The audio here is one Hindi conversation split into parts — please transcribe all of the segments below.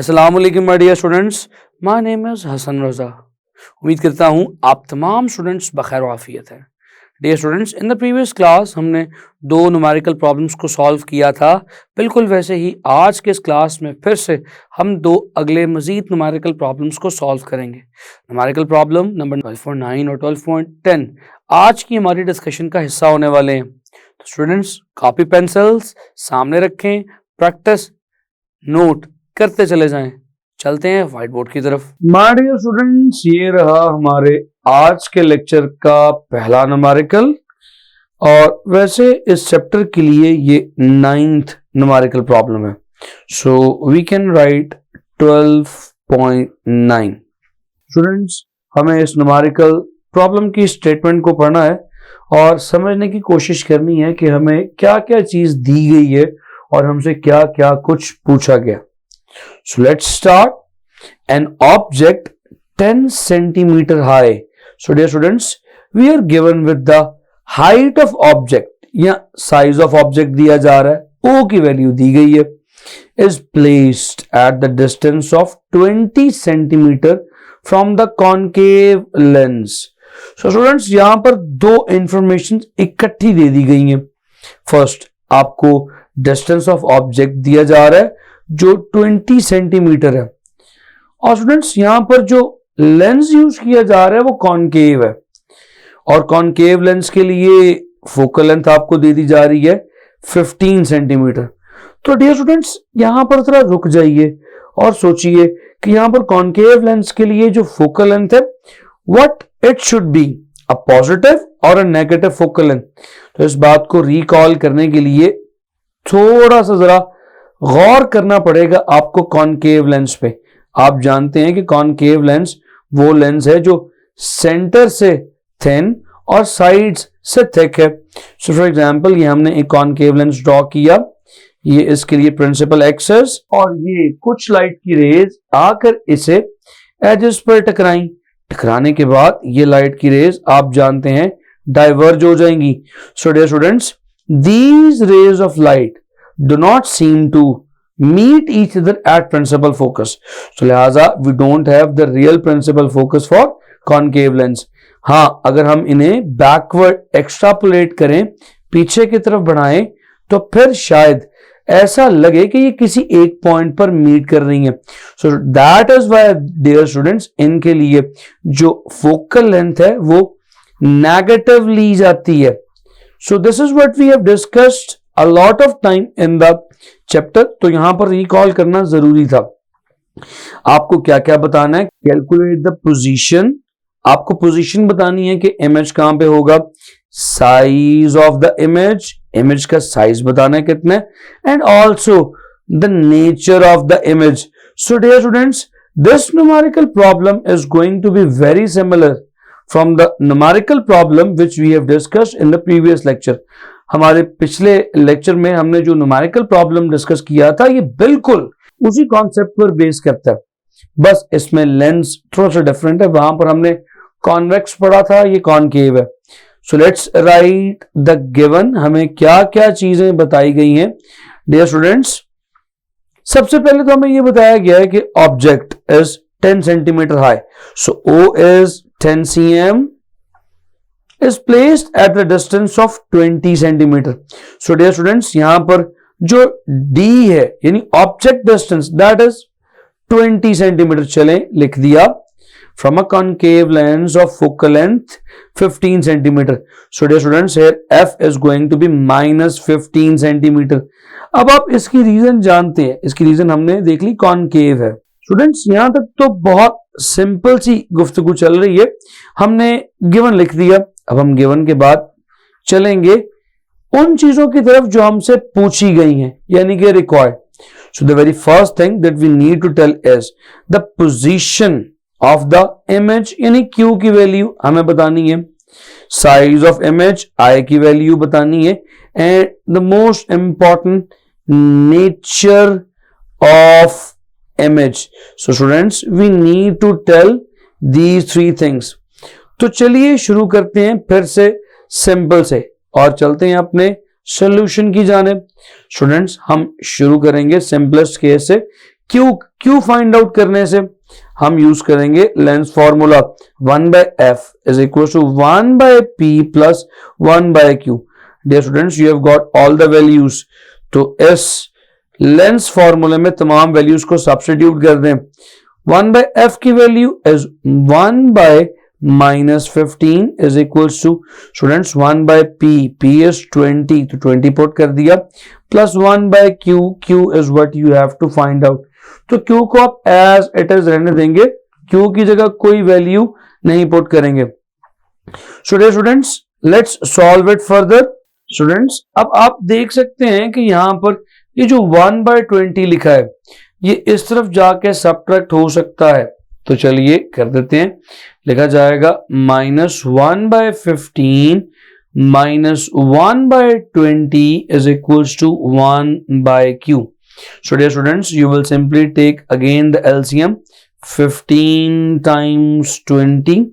अस्सलाम वालेकुम my dear students, my name is Hasan Raza. उम्मीद करता हूँ आप तमाम स्टूडेंट्स बखैर आफियत हैं। Dear students, in the previous class हमने दो न्यूमेरिकल प्रॉब्लम्स को सॉल्व किया था। बिल्कुल वैसे ही आज के इस क्लास में फिर से हम दो अगले मज़ीद न्यूमेरिकल प्रॉब्लम्स को सॉल्व करेंगे। न्यूमेरिकल प्रॉब्लम नंबर 12.9 और 12.10 आज की हमारी डिस्कशन का हिस्सा होने वाले हैं। तो स्टूडेंट्स कॉपी पेंसिल्स सामने रखें, प्रैक्टिस नोट करते चले जाएं। चलते हैं व्हाइट बोर्ड की तरफ। माय डियर स्टूडेंट्स, ये रहा हमारे आज के लेक्चर का पहला न्यूमेरिकल और वैसे इस चैप्टर के लिए ये 9th न्यूमेरिकल प्रॉब्लम है। So we can write 12.9। Students, हमें इस न्यूमेरिकल प्रॉब्लम की स्टेटमेंट को पढ़ना है और समझने की कोशिश करनी है कि हमें क्या क्या चीज दी गई है और हमसे क्या क्या कुछ पूछा गया। So let's start. An object 10 centimeter high. So dear students, we are given with the height of object या size of object दिया जा रहा है, O की वैल्यू दी गई है, is placed at the distance of 20 centimeter from the concave lens. So students, यहाँ पर दो इंफॉर्मेशन इकट्ठी दे दी गई हैं। फर्स्ट, आपको डिस्टेंस ऑफ ऑब्जेक्ट दिया जा रहा है जो 20 सेंटीमीटर है और स्टूडेंट्स यहां पर जो लेंस यूज किया जा रहा है वो कॉनकेव है और कॉनकेव लेंस के लिए फोकल लेंथ आपको दे दी जा रही है 15 सेंटीमीटर। तो डियर स्टूडेंट्स, यहां पर थोड़ा रुक जाइए और सोचिए कि यहां पर कॉनकेव लेंस के लिए जो फोकल लेंथ है what it should be, a positive और अ नेगेटिव फोकल लेंथ। तो इस बात को रिकॉल करने के लिए थोड़ा सा जरा गौर करना पड़ेगा आपको कॉनकेव लेंस पे। आप जानते हैं कि कॉनकेव लेंस वो लेंस है जो सेंटर से थिन और साइड्स से थिक है। सो फॉर एग्जांपल ये हमने एक कॉनकेव लेंस ड्रॉ किया, ये इसके लिए प्रिंसिपल एक्सिस और ये कुछ लाइट की रेज आकर इसे एजेस पर टकराने के बाद ये लाइट की रेज आप जानते हैं डाइवर्ज हो जाएंगी। So dear students, these rays of light do not seem to meet each other at principal focus. So लिहाजा we don't have the real principal focus for concave lens. हाँ, अगर हम इन्हें backward extrapolate करें, पीछे की तरफ बढ़ाएं, तो फिर शायद ऐसा लगे कि ये किसी एक पॉइंट पर मीट कर रही है। So that is why dear students, इनके लिए जो focal length है वो नेगेटिव ली जाती है। So this is what we have discussed a lot of time in the chapter. तो यहां पर रिकॉल करना जरूरी था। आपको क्या क्या बताना है? कैलकुलेट द पोजीशन, आपको पोजीशन बतानी है कि इमेज कहां पे होगा, size of the image, image का साइज बताना है कितना है, and also the nature of the image. So dear students, this numerical problem is going to be very similar from the numerical problem which we have discussed in the previous lecture. हमारे पिछले लेक्चर में हमने जो न्यूमेरिकल प्रॉब्लम डिस्कस किया था ये बिल्कुल उसी कॉन्सेप्ट पर बेस करता है, बस इसमें लेंस थोड़ा सा डिफरेंट है। वहां पर हमने कॉन्वेक्स पढ़ा था, ये कॉनकेव है। So let's write the given, हमें क्या क्या चीजें बताई गई हैं डियर स्टूडेंट्स। सबसे पहले तो हमें ये बताया गया है कि object is 10 centimetre high, so O is 10 cm is placed at the distance of 20 centimeter. So dear students, यहां पर जो D है यानी object distance that is 20 centimetre. चलें, लिख दिया from a concave lens of focal length 15 centimeter. So dear students, here F is going to be minus 15 centimeter. अब आप इसकी रीजन जानते हैं, इसकी रीजन हमने देख ली, कॉनकेव है। स्टूडेंट्स यहां तक तो बहुत सिंपल सी गुफ्तगू चल रही है, हमने गिवन लिख दिया। अब हम गिवन के बाद चलेंगे उन चीजों की तरफ जो हमसे पूछी गई हैं, यानी कि required. So the very first thing that we need to tell is the position of the image, यानी Q की वैल्यू हमें बतानी है, साइज ऑफ इमेज I की वैल्यू बतानी है, and the most important nature of image. So students, we need to tell these three things. तो चलिए शुरू करते हैं फिर से सिंपल से और चलते हैं अपने सॉल्यूशन की जानिब। स्टूडेंट्स, हम शुरू करेंगे सिंपलेस्ट केस से क्यू फाइंड आउट करने से हम यूज करेंगे lens formula 1/f is equal to 1/p plus 1/q। Dear students, you have got all the values. तो इस लेंस फॉर्मूले में तमाम वैल्यूज को सब्स्टिट्यूट कर दें। 1/f की value is 1/-15 is equals to students 1/p, p is 20 तो 20 पुट कर दिया, plus 1/q, q is what you have to find out. तो q को आप एज इट इज रहने देंगे, q की जगह कोई वैल्यू नहीं पुट करेंगे। So dear students, let's solve it further. Students, अब आप देख सकते हैं कि यहां पर ये जो 1/20 लिखा है ये इस तरफ जाके सब्ट्रैक्ट हो सकता है, तो चलिए कर देते हैं। लिखा जाएगा -1/15 minus 1/20 is equals to 1/q. So dear students, you will simply take again the LCM 15 times 20.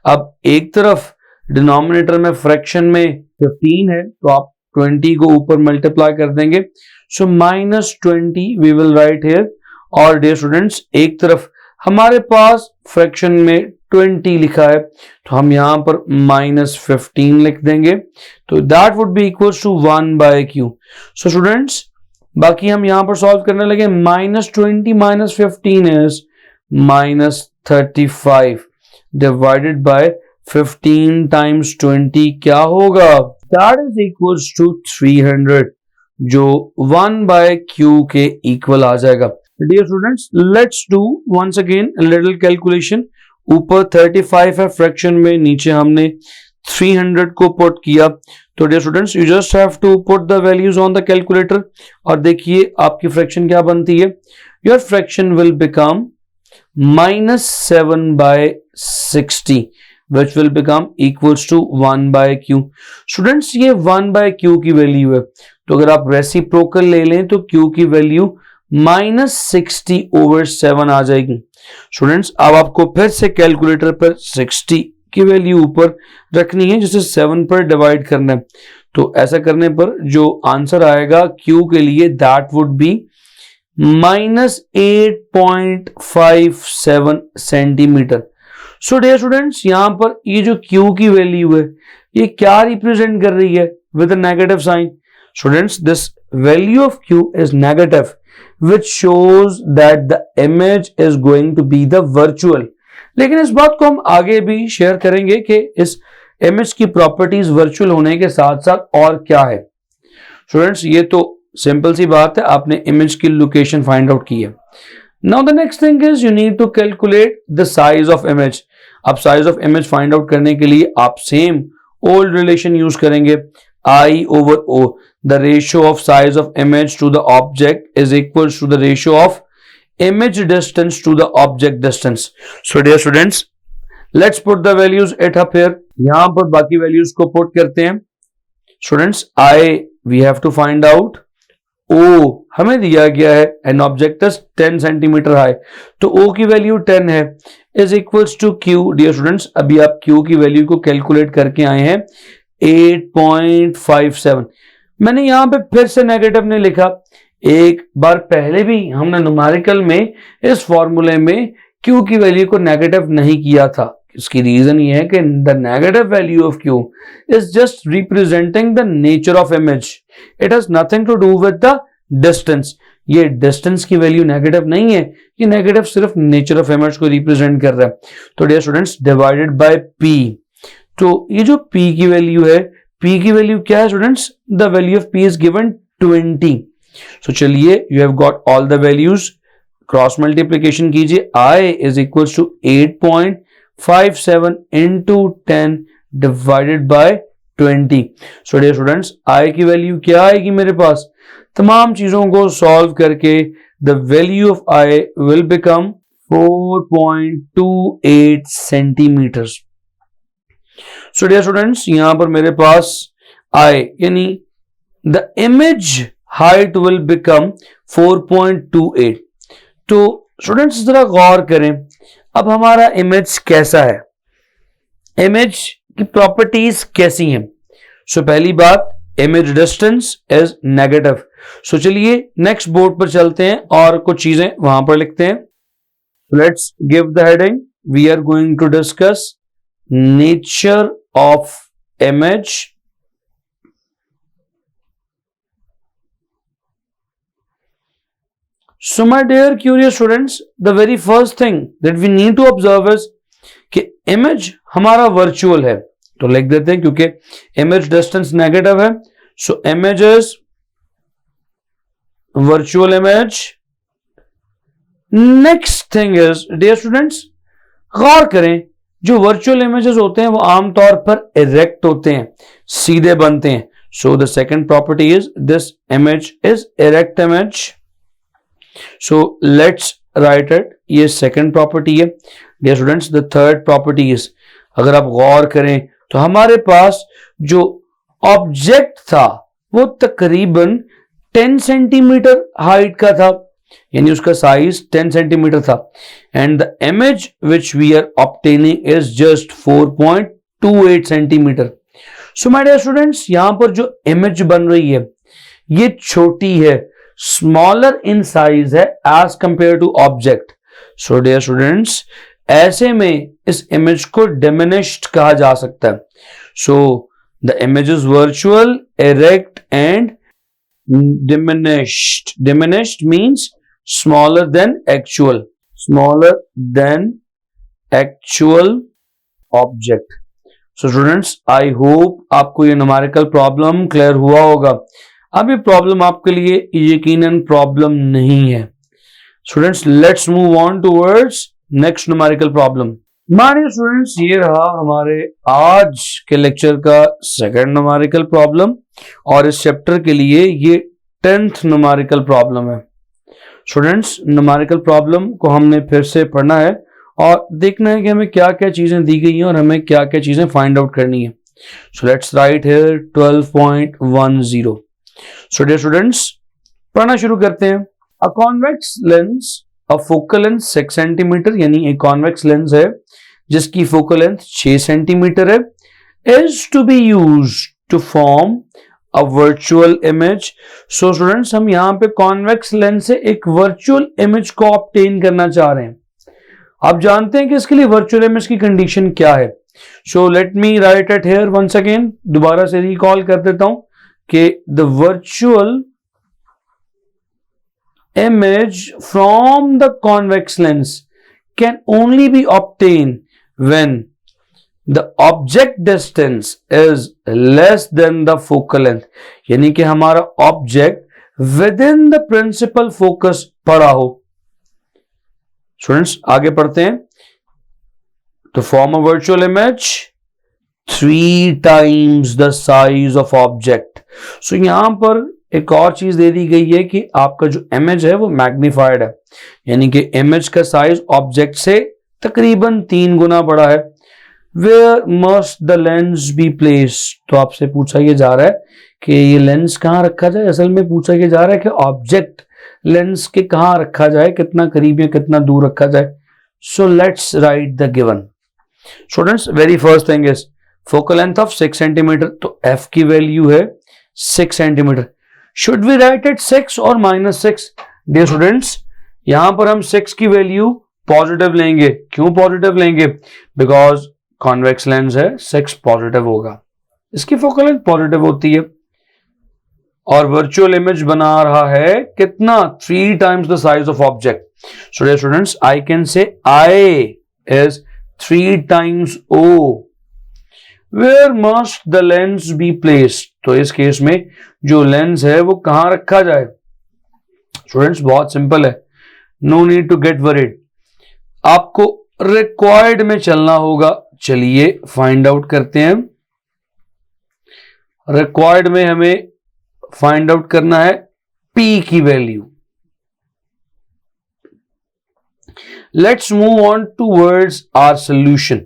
अब एक तरफ डिनोमिनेटर में फ्रैक्शन में 15 है तो आप 20 को ऊपर मल्टीप्लाई कर देंगे, सो -20 वी विल राइट हियर। और डियर स्टूडेंट्स, एक तरफ हमारे पास फ्रैक्शन में 20 लिखा है तो हम यहां पर -15 लिख देंगे, तो that would be equals to 1/q। So students, बाकी हम यहां पर सॉल्व करने लगे। -20 - 15 इज -35 डिवाइडेड बाय 15 टाइम्स 20 क्या होगा, दैट इज इक्वल्स टू 300, जो 1/q के इक्वल आ जाएगा। Dear students, let's do once again little calculation. ऊपर 35 है फ्रैक्शन में, नीचे हमने 300 को पुट किया। तो dear students, you just have to put the values on the calculator और देखिए आपकी फ्रैक्शन क्या बनती है। Your fraction will become -7/60 which will become equals to 1/q। Students, ये 1/q की वैल्यू है, तो अगर आप रेसिप्रोकल ले लें तो q की वैल्यू -60/7 आ जाएगी। स्टूडेंट्स, अब आपको फिर से कैलकुलेटर पर 60 की वैल्यू ऊपर रखनी है, जिसे 7 पर डिवाइड करना है। तो ऐसा करने पर जो आंसर आएगा q के लिए, that would be -8.57 centimetre. So dear students, यहां पर ये जो q की वैल्यू है ये क्या रिप्रेजेंट कर रही है with a negative sign. Students, this value of q is negative which shows that the image is going to be the virtual। लेकिन इस बात को हम आगे भी शेयर करेंगे कि इस इमेज की प्रॉपर्टीज वर्चुअल होने के साथ साथ और क्या है। स्टूडेंट्स, ये तो सिंपल सी बात है, आपने इमेज की लोकेशन फाइंड आउट की है। Now the next thing is you need to calculate the size of image. अब size of image find out करने के लिए आप सेम ओल्ड रिलेशन यूज करेंगे, I/O। The ratio of size of image to the object is equals to the ratio of image distance to the object distance। So dear students, let's put the values it up here। यहां पर बाकी वैल्यूज को पुट करते हैं। Students, I we have to find out। O हमें दिया गया है an object is 10 centimetre high, तो O की वैल्यू 10 है, is equals to Q। Dear students, अभी आप Q की वैल्यू को कैलकुलेट करके आए हैं 8.57। मैंने यहां पे फिर से नेगेटिव नहीं लिखा, एक बार पहले भी हमने न्यूमेरिकल में इस फॉर्मूले में Q की वैल्यू को नेगेटिव नहीं किया था। इसकी रीजन ये है कि the negative value of Q is just representing the nature of image, it has nothing to do with the distance. ये डिस्टेंस की वैल्यू नेगेटिव नहीं है, ये नेगेटिव सिर्फ नेचर ऑफ इमेज को रिप्रेजेंट कर रहा है। तो dear students, divided by P, तो ये जो P की वैल्यू है, P की वैल्यू क्या है students, the value of P is given 20। So चलिए, you have got all the values, cross multiplication कीजिए। I is equals to 8.57 into 10 divided by 20। So dear students, I की वैल्यू क्या आएगी मेरे पास, तमाम चीजों को सॉल्व करके the value of I will become 4.28 centimetre. So dear students, यहां पर मेरे पास I यानी the image height will become 4.28। तो स्टूडेंट्स जरा गौर करें, अब हमारा इमेज कैसा है, इमेज की प्रॉपर्टीज कैसी हैं। सो पहली बात, इमेज डिस्टेंस इज नेगेटिव, सो चलिए नेक्स्ट बोर्ड पर चलते हैं और कुछ चीजें वहां पर लिखते हैं. Let's give the heading. We are going to discuss nature of image. So my dear curious students, the very first thing that we need to observe is कि image हमारा virtual है. तो लिख देते हैं क्योंकि image distance negative है. So image is virtual image. Next thing is, dear students, गौर करें जो virtual images होते हैं वो आमतौर पर erect होते हैं, सीधे बनते हैं. So the second property is this image is erect image. So let's write it. ये second property है. Dear students, the third property is, अगर आप गौर करें तो हमारे पास जो ऑब्जेक्ट था वो तकरीबन 10 सेंटीमीटर हाइट का था, यानी उसका साइज 10 सेंटीमीटर था. And the image which we are obtaining is just 4.28 centimetre. So my dear students, यहां पर जो इमेज बन रही है ये छोटी है, स्मॉलर इन साइज है as compare to object. So dear students, ऐसे में इस इमेज को डिमिनिश्ड कहा जा सकता है. So the image is virtual, erect and diminished. Diminished means smaller than actual, smaller than actual object. So students, I hope आपको ये न्यूमेरिकल प्रॉब्लम क्लियर हुआ होगा. अब ये प्रॉब्लम आपके लिए यकीनन प्रॉब्लम नहीं है. Students, let's move on towards next numerical problem. मानिए स्टूडेंट्स, ये रहा हमारे आज के लेक्चर का सेकंड न्यूमेरिकल प्रॉब्लम और इस चैप्टर के लिए ये 10th न्यूमेरिकल प्रॉब्लम है. स्टूडेंट्स, न्यूमेरिकल प्रॉब्लम को हमने फिर से पढ़ना है और देखना है कि हमें क्या क्या चीजें दी गई हैं और हमें क्या क्या चीजें फाइंड आउट करनी है. So let's write here 12.10. So dear students, पढ़ना शुरू करते हैं. A convex lens, a focal length 6 centimetre, यानी एक convex lens है जिसकी focal length 6 सेंटीमीटर है, is to be used to form a virtual image. So students, हम यहाँ पे convex lens से एक virtual image को obtain करना चाह रहे हैं. आप जानते हैं कि इसके लिए virtual image की condition क्या है. So let me write it here once again. दोबारा से recall कर देता हूं कि the virtual image from the convex lens can only be obtained when the object distance is less than the focal length. यानी कि हमारा object within the principal focus पड़ा हो. स्टूडेंट्स, आगे पढ़ते हैं. To form a virtual image, 3 times the size of object. So यहां पर एक और चीज दे दी गई है कि आपका जो इमेज है वो मैग्नीफाइड है, यानी कि इमेज का साइज ऑब्जेक्ट से तकरीबन 3 गुना बड़ा है. Where must the lens be placed? तो आपसे पूछा ये जा रहा है कि ये लेंस कहां रखा जाए. असल में पूछा ये जा रहा है कि ऑब्जेक्ट लेंस के कहां रखा जाए, कितना करीब या कितना दूर रखा जाए. So let's write the given. Students, very first thing is focal length of 6 centimetre, तो f की वैल्यू है 6 centimetre. Should we write it 6 और -6? डियर स्टूडेंट्स, यहां पर हम 6 की वैल्यू पॉजिटिव लेंगे. क्यों पॉजिटिव लेंगे? बिकॉज कॉन्वेक्स लेंस है, 6 पॉजिटिव होगा, इसकी फोकल लेंथ पॉजिटिव होती है और वर्चुअल इमेज बना रहा है कितना? 3 times the size of object. So dear students, I can say I is 3 times O. Where must the lens be placed? तो इस केस में जो लेंस है वो कहां रखा जाए? स्टूडेंट्स, बहुत सिंपल है, no need to get worried. आपको रिक्वायर्ड में चलना होगा. चलिए फाइंड आउट करते हैं. रिक्वायर्ड में हमें फाइंड आउट करना है P की वैल्यू. Let's move on towards our solution.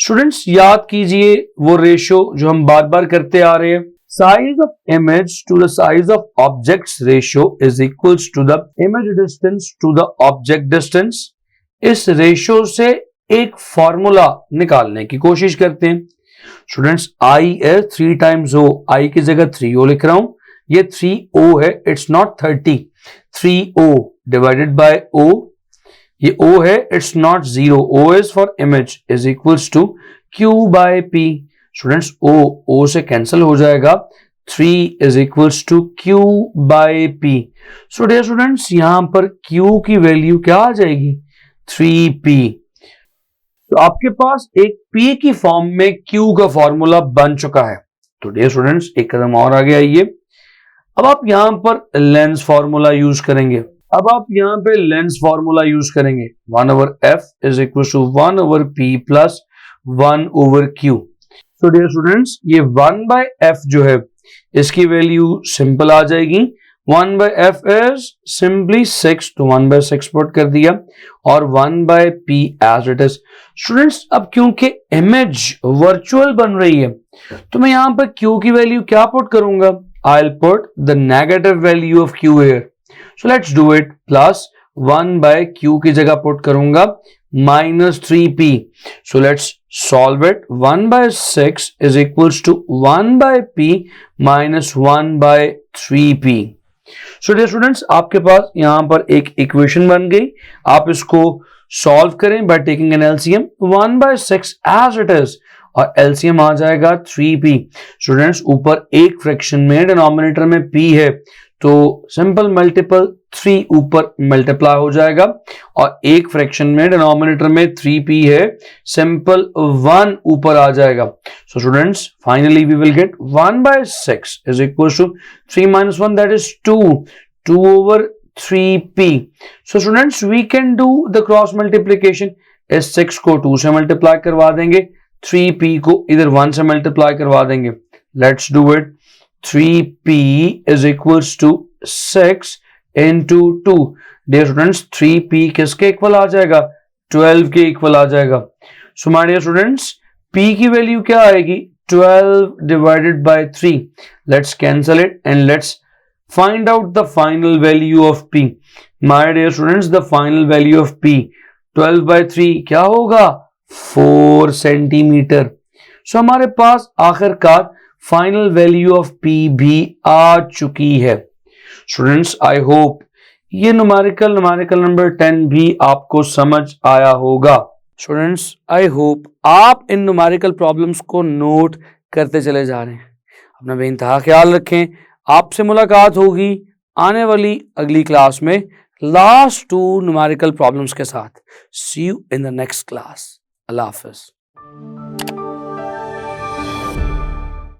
Students, याद कीजिए वो रेशो जो हम बार बार करते आ रहे हैं. Size of image to the size of objects ratio is equals to the image distance to the object distance. इस रेशो से एक फॉर्मूला निकालने की कोशिश करते हैं. Students, I is 3 times O. I की जगह 3O लिख रहा हूं, ये 3O है, it's not 30। 3O divided by O, ये O है, it's not 0। O is for image is equals to Q by P। Students O से कैंसिल हो जाएगा, 3 is equals to Q by P। So dear students, यहां पर Q की वैल्यू क्या आ जाएगी, 3P। तो आपके पास एक P की फॉर्म में Q का फॉर्मूला बन चुका है। तो डियर स्टूडेंट्स, एक कदम और आगे आइए। अब आप यहां पर लेंस फॉर्मूला यूज करेंगे। अब आप यहां पे लेंस फॉर्मूला यूज करेंगे, 1/f is equal to 1/p plus 1/q। तो डियर स्टूडेंट्स, ये 1/f जो है इसकी वैल्यू सिंपल आ जाएगी। 1/f इज सिंपली 6, तो 1/6 पुट कर दिया और 1/p as it is. Students, अब क्योंकि इमेज वर्चुअल बन रही है तो मैं यहां पर q की वैल्यू क्या पुट करूंगा, I'll put the negative value of q here. So let's do it. Plus 1/q की जगह पुट करूंगा minus 3p. So let's solve it. 1/6 is equals to 1/p minus 1/3p. So dear students, आपके पास यहां पर एक इक्वेशन बन गई। आप इसको सॉल्व करें by taking an LCM। 1/6 as it is और एलसीएम आ जाएगा 3p। स्टूडेंट्स, ऊपर एक फ्रैक्शन में डिनोमिनेटर में p है तो सिंपल मल्टीपल 3 ऊपर मल्टीप्लाई हो जाएगा और एक फ्रैक्शन में डिनोमिनेटर में 3p है, सिंपल 1 ऊपर आ जाएगा। So students, finally we will get 1/6 is equal to 3 minus 1 that is 2/3p। So students, we can do the cross multiplication. इस 6 को 2 से मल्टीप्लाई करवा देंगे, 3p को इधर 1 से मल्टीप्लाई करवा देंगे। Let's do it. 3p is equals to 6 into 2। Dear students, 3p किसके इक्वल आ जाएगा, 12 के इक्वल आ जाएगा। So my dear students, p की वैल्यू क्या आएगी, 12 divided by 3। Let's cancel it and let's find out the final value of p। My dear students, the final value of p 12/3 क्या होगा, 4 सेंटीमीटर। सो हमारे पास आखिरकार फाइनल वैल्यू ऑफ p भी आ चुकी है। स्टूडेंट्स, आई होप ये न्यूमेरिकल नंबर 10 भी आपको समझ आया होगा। स्टूडेंट्स, आई होप आप इन न्यूमेरिकल प्रॉब्लम्स को नोट करते चले जा रहे हैं। अपना बेइंतहा ख्याल रखें। आपसे मुलाकात होगी आने वाली अगली क्लास में लास्ट 2 न्यूमेरिकल प्रॉब्लम्स के साथ। See you in the next class. Allah Hafiz.